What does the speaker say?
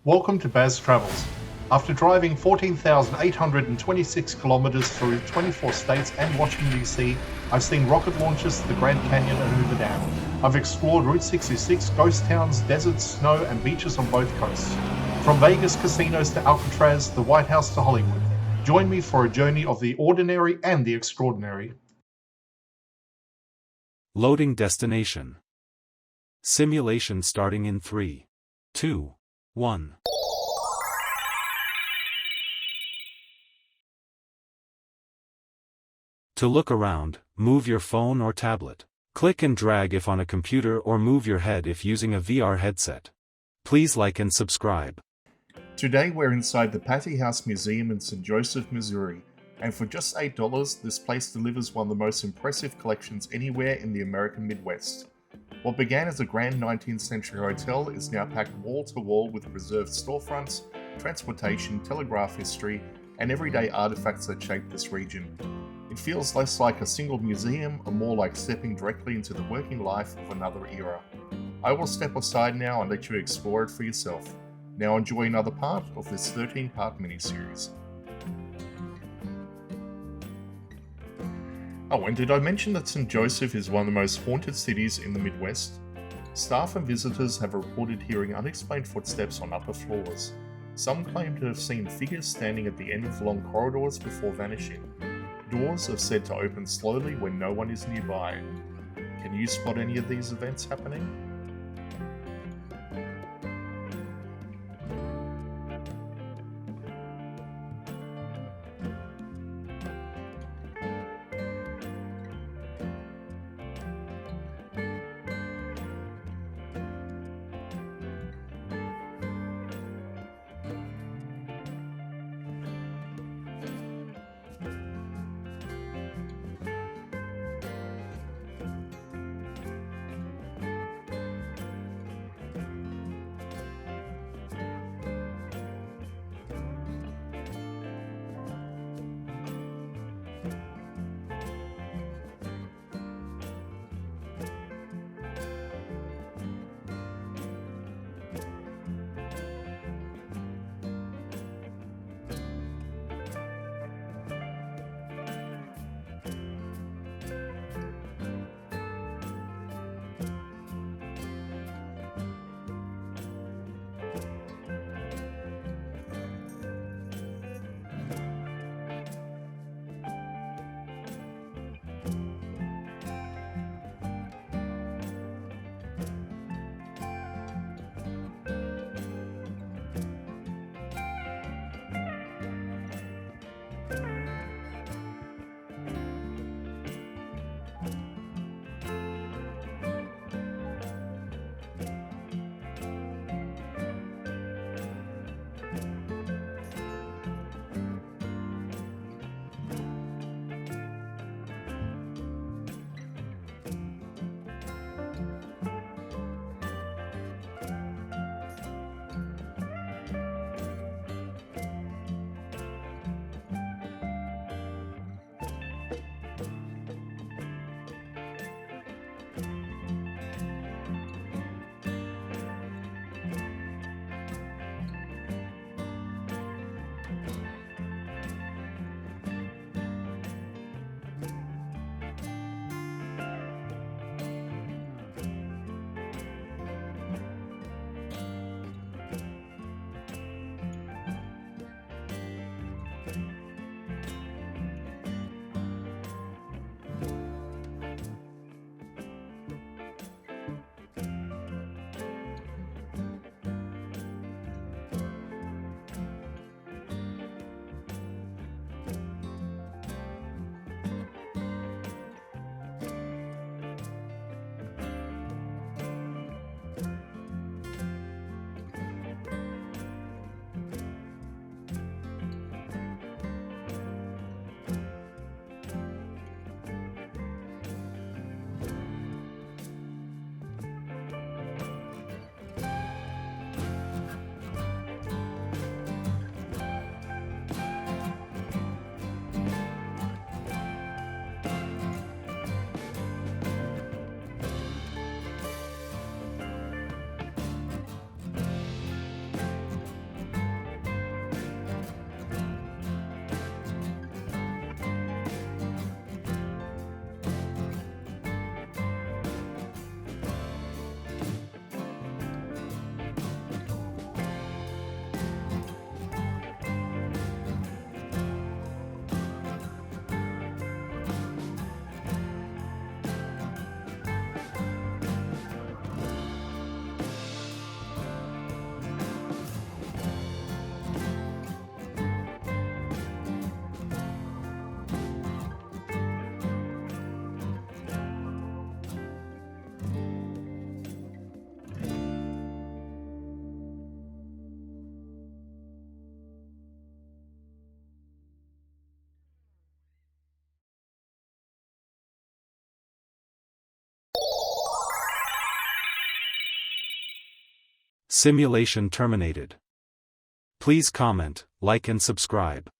Welcome to Baz Travels. After driving 14,826 kilometers through 24 states and Washington, D.C., I've seen rocket launches to the Grand Canyon and Hoover Dam. I've explored Route 66, ghost towns, deserts, snow, and beaches on both coasts. From Vegas casinos to Alcatraz, the White House to Hollywood. Join me for a journey of the ordinary and the extraordinary. Loading destination. Simulation starting in 3, 2, 1. To look around, move your phone or tablet. Click and drag if on a computer or move your head if using a VR headset. Please like and subscribe. Today we're inside the Patee House Museum in St. Joseph, Missouri, and for just $8, this place delivers one of the most impressive collections anywhere in the American Midwest. What began as a grand 19th-century hotel is now packed wall-to-wall with preserved storefronts, transportation, telegraph history, and everyday artifacts that shape this region. It feels less like a single museum and more like stepping directly into the working life of another era. I will step aside now and let you explore it for yourself. Now enjoy another part of this 13-part miniseries. Oh, and did I mention that St. Joseph is one of the most haunted cities in the Midwest? Staff and visitors have reported hearing unexplained footsteps on upper floors. Some claim to have seen figures standing at the end of long corridors before vanishing. Doors are said to open slowly when no one is nearby. Can you spot any of these events happening? Simulation terminated. Please comment, like and subscribe.